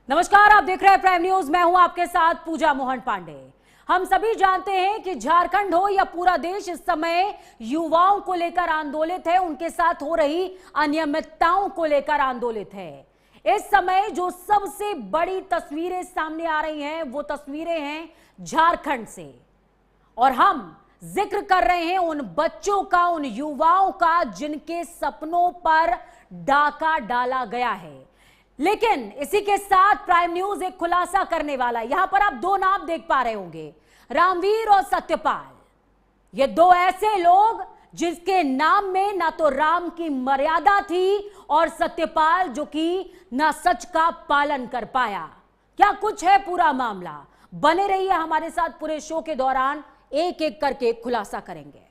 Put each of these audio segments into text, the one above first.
नमस्कार, आप देख रहे हैं प्राइम न्यूज। मैं हूं आपके साथ पूजा मोहन पांडे। हम सभी जानते हैं कि झारखंड हो या पूरा देश इस समय युवाओं को लेकर आंदोलित है, उनके साथ हो रही अनियमितताओं को लेकर आंदोलित है। इस समय जो सबसे बड़ी तस्वीरें सामने आ रही हैं वो तस्वीरें हैं झारखंड से, और हम जिक्र कर रहे हैं उन बच्चों का, उन युवाओं का जिनके सपनों पर डाका डाला गया है। लेकिन इसी के साथ प्राइम न्यूज एक खुलासा करने वाला है। यहां पर आप दो नाम देख पा रहे होंगे, रामवीर और सत्यपाल। ये दो ऐसे लोग जिसके नाम में ना तो राम की मर्यादा थी और सत्यपाल जो कि ना सच का पालन कर पाया। क्या कुछ है पूरा मामला, बने रहिए हमारे साथ पूरे शो के दौरान, एक एक करके खुलासा करेंगे।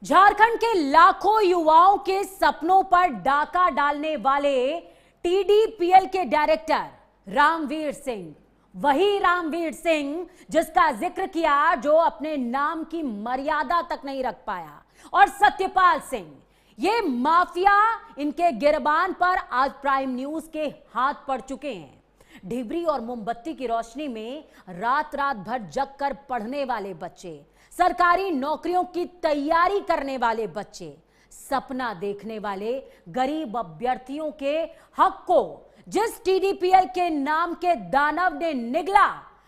झारखंड के लाखों युवाओं के सपनों पर डाका डालने वाले टीडीपीएल के डायरेक्टर रामवीर सिंह, वही रामवीर सिंह जिसका जिक्र किया जो अपने नाम की मर्यादा तक नहीं रख पाया, और सत्यपाल सिंह, ये माफिया, इनके गिरबान पर आज प्राइम न्यूज के हाथ पड़ चुके हैं। ढिबरी और मोमबत्ती की रोशनी में रात रात भर जग कर पढ़ने वाले बच्चे, सरकारी नौकरियों की तैयारी करने वाले बच्चे, सपना देखने वाले गरीब अभ्यर्थियों के हक को जिस टीडीपीएल के नाम के दानव ने निगला,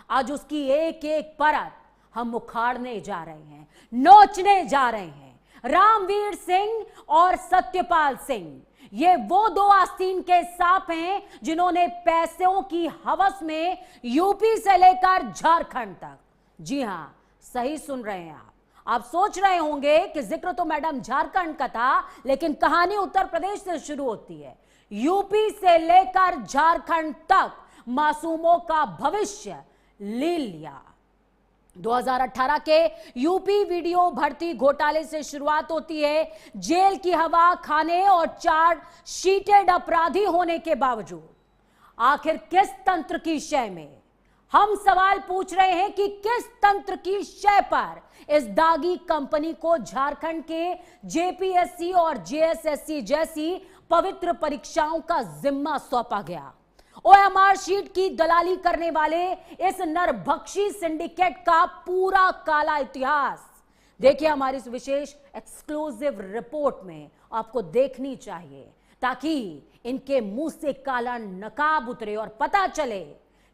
आज उसकी एक एक परत हम उखाड़ने जा रहे हैं, नोचने जा रहे हैं। रामवीर सिंह और सत्यपाल सिंह, ये वो दो आस्तीन के सांप हैं जिन्होंने पैसों की हवस में यूपी से लेकर झारखंड तक, जी हां सही सुन रहे हैं आप सोच रहे होंगे कि जिक्र तो मैडम झारखंड का था, लेकिन कहानी उत्तर प्रदेश से शुरू होती है। यूपी से लेकर झारखंड तक मासूमों का भविष्य ले लिया। 2018 के यूपी वीडियो भर्ती घोटाले से शुरुआत होती है। जेल की हवा खाने और चार्ज शीटेड अपराधी होने के बावजूद आखिर किस तंत्र की शय में, हम सवाल पूछ रहे हैं कि किस तंत्र की शय पर इस दागी कंपनी को झारखंड के जेपीएससी और जेएसएससी जैसी पवित्र परीक्षाओं का जिम्मा सौंपा गया। ओएमआर शीट की दलाली करने वाले इस नरभक्षी सिंडिकेट का पूरा काला इतिहास देखिए हमारी इस विशेष एक्सक्लूसिव रिपोर्ट में, आपको देखनी चाहिए ताकि इनके मुंह से काला नकाब उतरे और पता चले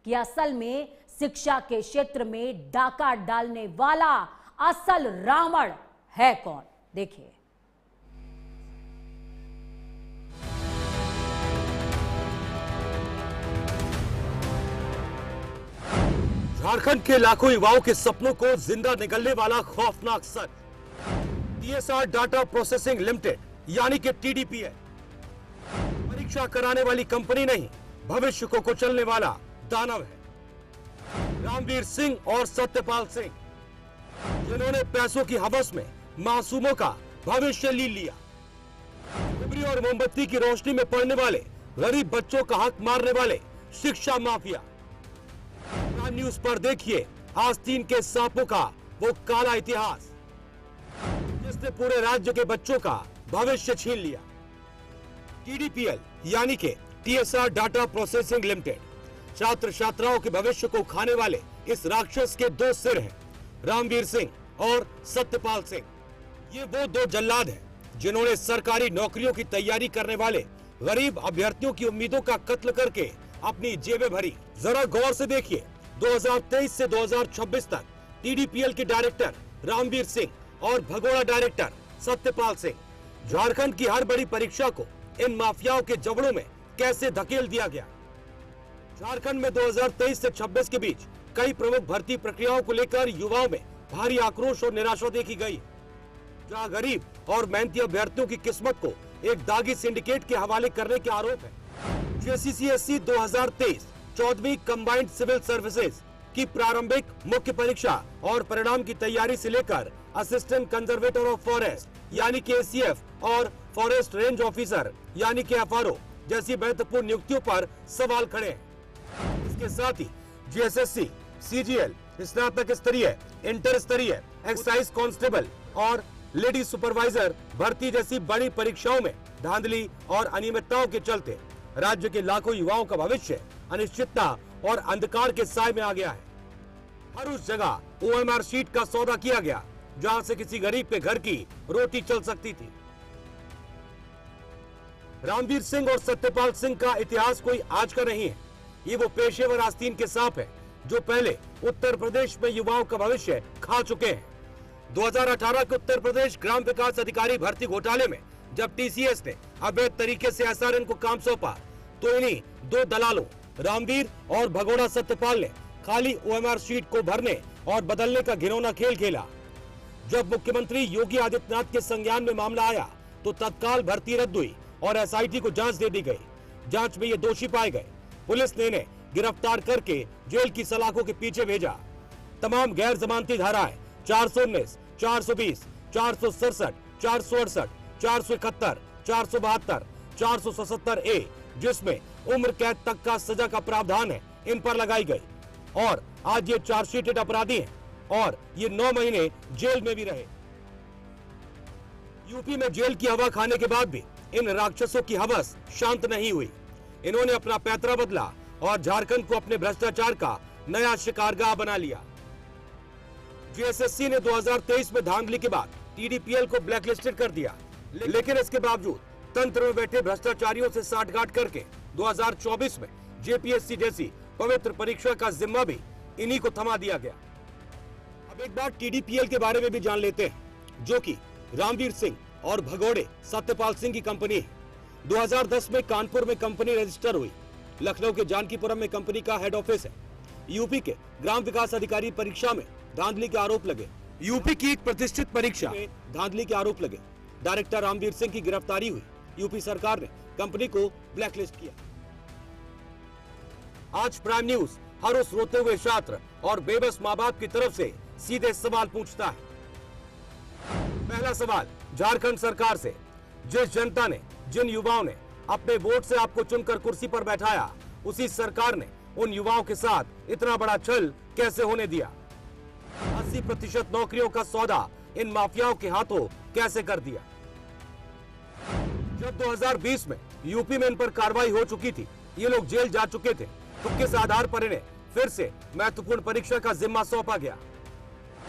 कि असल में शिक्षा के क्षेत्र में डाका डालने वाला असल रावण है कौन। देखिए, झारखंड के लाखों युवाओं के सपनों को जिंदा निगलने वाला खौफनाक सच, टीएसआर डाटा प्रोसेसिंग लिमिटेड यानी कि टीडीपीएल परीक्षा कराने वाली कंपनी नहीं, भविष्य को कुचलने वाला दानव है। रामवीर सिंह और सत्यपाल सिंह, जिन्होंने पैसों की हवस में मासूमों का भविष्य ले लिया। ढिबरी और मोमबत्ती की रोशनी में पढ़ने वाले गरीब बच्चों का हक मारने वाले शिक्षा माफिया। प्राइम न्यूज पर देखिए आस्तीन के सांपों का वो काला इतिहास जिसने पूरे राज्य के बच्चों का भविष्य छीन लिया। टीडीपीएल यानी कि टीएसआर डाटा प्रोसेसिंग लिमिटेड छात्र छात्राओं के भविष्य को खाने वाले इस राक्षस के दो सिर हैं, रामवीर सिंह और सत्यपाल सिंह। ये वो दो जल्लाद हैं जिन्होंने सरकारी नौकरियों की तैयारी करने वाले गरीब अभ्यर्थियों की उम्मीदों का कत्ल करके अपनी जेबें भरी। जरा गौर से देखिए, 2023 से 2026 तक टीडीपीएल के डायरेक्टर रामवीर सिंह और भगोड़ा डायरेक्टर सत्यपाल सिंह, झारखंड की हर बड़ी परीक्षा को इन माफियाओं के जबड़ों में कैसे धकेल दिया गया। झारखंड में 2023 से 26 के बीच कई प्रमुख भर्ती प्रक्रियाओं को लेकर युवाओं में भारी आक्रोश और निराशा देखी गई, जहां गरीब और मेहनती अभ्यर्थियों की किस्मत को एक दागी सिंडिकेट के हवाले करने के आरोप है। जेसीसीएससी 2023 14वीं कंबाइंड सिविल सर्विसेज की प्रारंभिक मुख्य परीक्षा और परिणाम की तैयारी से लेकर असिस्टेंट कंजर्वेटर ऑफ फॉरेस्ट यानी कि एसीएफ और फॉरेस्ट रेंज ऑफिसर यानी कि एफआरओ जैसी महत्वपूर्ण नियुक्तियों पर सवाल खड़े हैं। इसके साथ ही जीएसएससी, सीजीएल, स्नातक स्तरीय, इंटर स्तरीय, एक्साइज कांस्टेबल और लेडी सुपरवाइजर भर्ती जैसी बड़ी परीक्षाओं में धांधली और अनियमितताओं के चलते राज्य के लाखों युवाओं का भविष्य अनिश्चितता और अंधकार के साए में आ गया है। हर उस जगह ओएमआर शीट का सौदा किया गया जहां से किसी गरीब के घर की रोटी चल सकती थी। रामवीर सिंह और सत्यपाल सिंह का इतिहास कोई आज का नहीं है। ये वो पेशेवर आस्तीन के सांप है जो पहले उत्तर प्रदेश में युवाओं का भविष्य खा चुके हैं। 2018 के उत्तर प्रदेश ग्राम विकास अधिकारी भर्ती घोटाले में जब टीसीएस ने अवैध तरीके से एसआरएन को काम सौंपा तो इन्हीं दो दलालों रामवीर और भगोड़ा सत्यपाल ने खाली ओएमआर शीट को भरने और बदलने का घिनौना खेल खेला। जब मुख्यमंत्री योगी आदित्यनाथ के संज्ञान में मामला आया तो तत्काल भर्ती रद्द हुई और एसआईटी को जांच दे दी गई। जांच में ये दोषी पाए गए। पुलिस ने इन्हें गिरफ्तार करके जेल की सलाखों के पीछे भेजा। तमाम गैर जमानती धाराएं 419, 420, 467, 468, 471, 472, 477 ए, जिसमें उम्र कैद तक का सजा का प्रावधान है, इन पर लगाई गई और आज ये चार्जशीटेड अपराधी हैं और ये 9 महीने जेल में भी रहे। यूपी में जेल की हवा खाने के बाद भी इन राक्षसों की हवस शांत नहीं हुई। इन्होंने अपना पैतरा बदला और झारखंड को अपने भ्रष्टाचार का नया शिकारगाह बना लिया। जीएसएससी ने 2023 में धांधली के बाद टीडीपीएल को ब्लैकलिस्टेड कर दिया, लेकिन इसके बावजूद तंत्र में बैठे भ्रष्टाचारियों से साठगांठ करके 2024 में जेपीएससी जैसी पवित्र परीक्षा का जिम्मा भी इन्हीं को थमा दिया गया। अब एक बार टीडीपीएल के बारे में भी जान लेते हैं, जो कि रामवीर सिंह और भगोड़े सत्यपाल सिंह की कंपनी है। 2010 में कानपुर में कंपनी रजिस्टर हुई। लखनऊ के जानकीपुरम में कंपनी का हेड ऑफिस है। यूपी के ग्राम विकास अधिकारी परीक्षा में धांधली के आरोप लगे। यूपी की एक प्रतिष्ठित परीक्षा में धांधली के आरोप लगे। डायरेक्टर रामवीर सिंह की गिरफ्तारी हुई। यूपी सरकार ने कंपनी को ब्लैकलिस्ट किया। आज प्राइम न्यूज हर उस रोते हुए छात्र और बेबस माँ बाप की तरफ से सीधे सवाल पूछता है। पहला सवाल झारखंड सरकार से, जिस जनता ने, जिन युवाओं ने अपने वोट से आपको चुनकर कुर्सी पर बैठाया, उसी सरकार ने उन युवाओं के साथ इतना बड़ा छल कैसे होने दिया? 80% नौकरियों का सौदा इन माफियाओं के हाथों कैसे कर दिया? जब 2020 में यूपी में इन पर कार्रवाई हो चुकी थी, ये लोग जेल जा चुके थे, तो किस आधार पर इन्हें फिर से महत्वपूर्ण परीक्षा का जिम्मा सौंपा गया?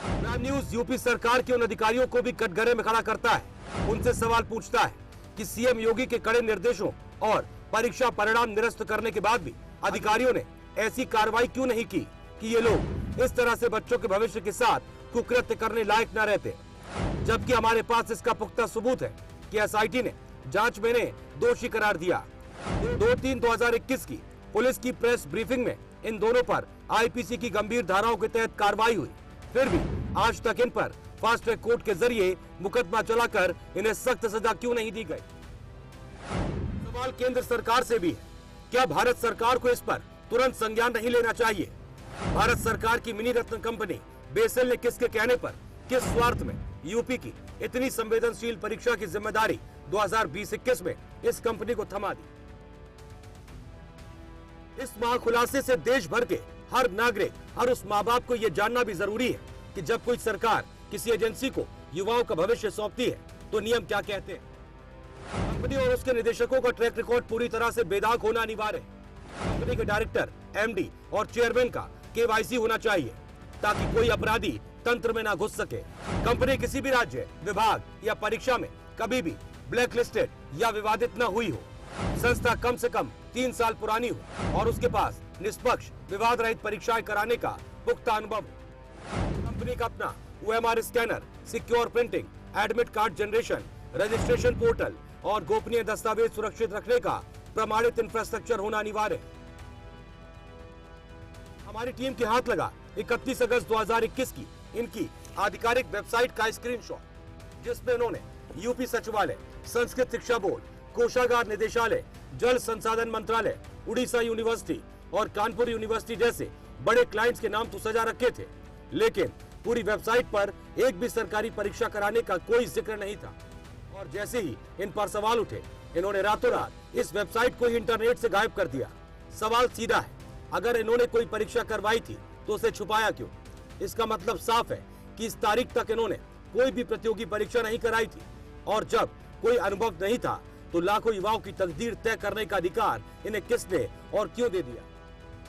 प्राइम न्यूज यूपी सरकार के उन अधिकारियों को भी कटघरे में खड़ा करता है। उनसे सवाल पूछता है कि सीएम योगी के कड़े निर्देशों और परीक्षा परिणाम निरस्त करने के बाद भी अधिकारियों ने ऐसी कार्रवाई क्यों नहीं की कि ये लोग इस तरह से बच्चों के भविष्य के साथ कुकृत्य करने लायक न रहते, जबकि हमारे पास इसका पुख्ता सबूत है कि एसआईटी ने जांच में इन्हें दोषी करार दिया। 2/3/2021 की पुलिस की प्रेस ब्रीफिंग में इन दोनों पर आईपीसी की गंभीर धाराओं के तहत कार्रवाई हुई, फिर भी आज तक इन पर फास्ट ट्रैक कोर्ट के जरिए मुकदमा चलाकर इन्हें सख्त सजा क्यों नहीं दी गई? सवाल केंद्र सरकार से भी है। क्या भारत सरकार को इस पर तुरंत संज्ञान नहीं लेना चाहिए? भारत सरकार की मिनी रत्न कंपनी बेसल ने किसके कहने पर, किस स्वार्थ में यूपी की इतनी संवेदनशील परीक्षा की जिम्मेदारी 2020-21 में इस कंपनी को थमा दी? इस महाखुलासे से देश भर के हर नागरिक, हर उस माँ बाप को यह जानना भी जरूरी है कि जब कोई सरकार किसी एजेंसी को युवाओं का भविष्य सौंपती है तो नियम क्या कहते हैं। कंपनी और उसके निदेशकों का ट्रैक रिकॉर्ड पूरी तरह से बेदाग होना अनिवार्य है। कंपनी के डायरेक्टर, एमडी और चेयरमैन का केवाईसी होना चाहिए ताकि कोई अपराधी तंत्र में ना घुस सके। कंपनी किसी भी राज्य, विभाग या परीक्षा में कभी भी ब्लैकलिस्टेड या विवादित न हुई हो। संस्था कम से कम 3 साल पुरानी हो और उसके पास निष्पक्ष, विवाद रहित परीक्षाएं कराने का पुख्ता अनुभव हो। कंपनी का अपना OMR scanner, secure printing, admit card generation, registration portal और गोपनीय दस्तावेज सुरक्षित रखने का प्रमाणित इंफ्रास्ट्रक्चर होना अनिवार्य है। हमारी टीम के हाथ लगा 31 अगस्त 2021 की इनकी आधिकारिक वेबसाइट का स्क्रीनशॉट, जिसमें उन्होंने यूपी सचिवालय, संस्कृत शिक्षा बोर्ड, कोषागार निदेशालय, जल संसाधन मंत्रालय, उड़ीसा यूनिवर्सिटी और कानपुर यूनिवर्सिटी जैसे बड़े क्लाइंट्स के नाम तो सजा रखे थे, लेकिन पूरी वेबसाइट पर एक भी सरकारी परीक्षा कराने का कोई जिक्र नहीं था। और जैसे ही इन पर सवाल उठे, इन्होंने रातों रात इस वेबसाइट को ही इंटरनेट से गायब कर दिया। सवाल सीधा है, अगर इन्होंने कोई परीक्षा करवाई थी तो उसे छुपाया क्यों? इसका मतलब साफ है कि इस तारीख तक इन्होंने कोई भी प्रतियोगी परीक्षा नहीं कराई थी और जब कोई अनुभव नहीं था तो लाखों युवाओं की तकदीर तय करने का अधिकार इन्हें किसने और क्यों दे दिया?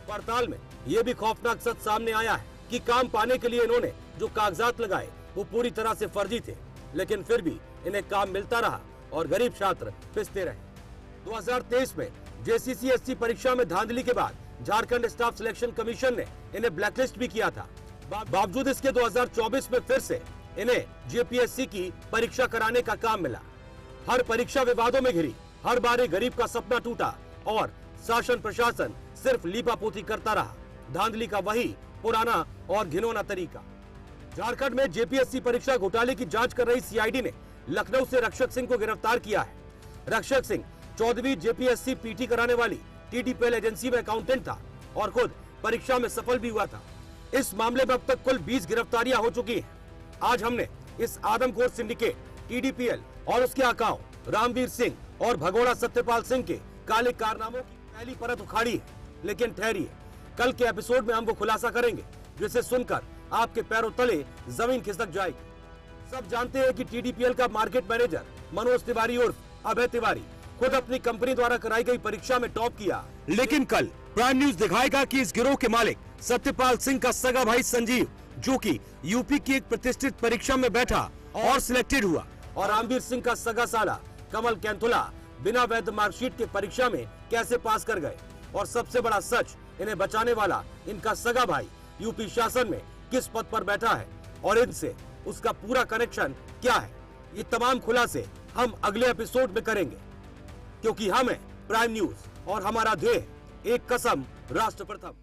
पड़ताल में यह भी खौफनाक सच सामने आया है कि काम पाने के लिए इन्होंने जो कागजात लगाए वो पूरी तरह से फर्जी थे, लेकिन फिर भी इन्हें काम मिलता रहा और गरीब छात्र पिसते रहे। 2023 में JCCSC परीक्षा में धांधली के बाद झारखंड स्टाफ सिलेक्शन कमीशन ने इन्हें ब्लैकलिस्ट भी किया था। बावजूद इसके 2024 में फिर से इन्हें JPSC की परीक्षा कराने का काम मिला। हर परीक्षा विवादों में घिरी, हर बार एक गरीब का सपना टूटा और शासन प्रशासन सिर्फ लीपापोती करता रहा। धांधली का वही पुराना और घिनौना तरीका। झारखंड में JPSC परीक्षा घोटाले की जांच कर रही CID ने लखनऊ से रक्षक सिंह को गिरफ्तार किया है। रक्षक सिंह 14वीं JPSC PT कराने वाली TDPL एजेंसी में अकाउंटेंट था और खुद परीक्षा में सफल भी हुआ था। इस मामले में अब तक कुल 20 गिरफ्तारियां हो चुकी हैं। आज हमने इस आदमखोर सिंडिकेट TDPL और उसके आकाओं रामवीर सिंह और भगोड़ा सत्यपाल सिंह के काले कारनामों की पहली परत उखाड़ी है। लेकिन ठहरिए, कल के एपिसोड में हम वो खुलासा करेंगे जिसे सुनकर आपके पैरों तले जमीन खिसक जाएगी। सब जानते हैं कि TDPL का मार्केट मैनेजर मनोज तिवारी उर्फ अभय तिवारी खुद अपनी कंपनी द्वारा कराई गई परीक्षा में टॉप किया। लेकिन कल प्राइम न्यूज दिखाएगा कि इस गिरोह के मालिक सत्यपाल सिंह का सगा भाई संजीव, जो कि यूपी की एक प्रतिष्ठित परीक्षा में बैठा और सिलेक्टेड हुआ, और रामवीर सिंह का सगा साला कमल कैंथुला बिना वैध मार्कशीट के परीक्षा में कैसे पास कर गए। और सबसे बड़ा सच, इन्हें बचाने वाला इनका सगा भाई यूपी शासन में किस पद पर बैठा है और इनसे उसका पूरा कनेक्शन क्या है। ये तमाम खुलासे हम अगले एपिसोड में करेंगे, क्योंकि हम हैं प्राइम न्यूज और हमारा ध्येय एक कसम राष्ट्र प्रथम।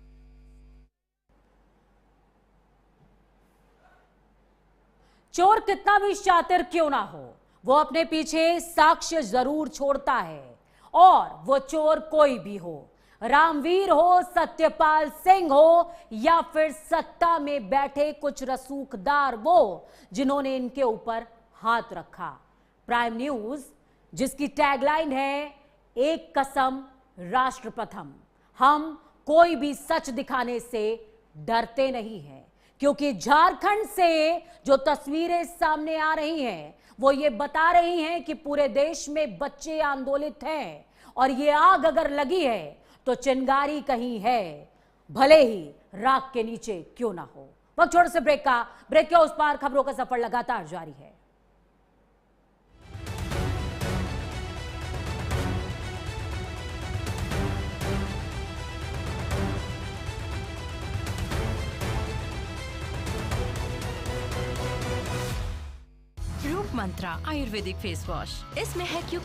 चोर कितना भी शातिर क्यों ना हो, वो अपने पीछे साक्ष्य जरूर छोड़ता है, और वो चोर कोई भी हो, रामवीर हो, सत्यपाल सिंह हो, या फिर सत्ता में बैठे कुछ रसूखदार वो जिन्होंने इनके ऊपर हाथ रखा। प्राइम न्यूज, जिसकी टैगलाइन है एक कसम राष्ट्र प्रथम, हम कोई भी सच दिखाने से डरते नहीं हैं, क्योंकि झारखंड से जो तस्वीरें सामने आ रही हैं वो ये बता रही हैं कि पूरे देश में बच्चे आंदोलित हैं, और ये आग अगर लगी है तो चिंगारी कहीं है, भले ही राख के नीचे क्यों ना हो। वक्त छोटे से ब्रेक के उस पार खबरों का सफर लगातार जारी है। रूप मंत्रा आयुर्वेदिक फेस वॉश, इसमें है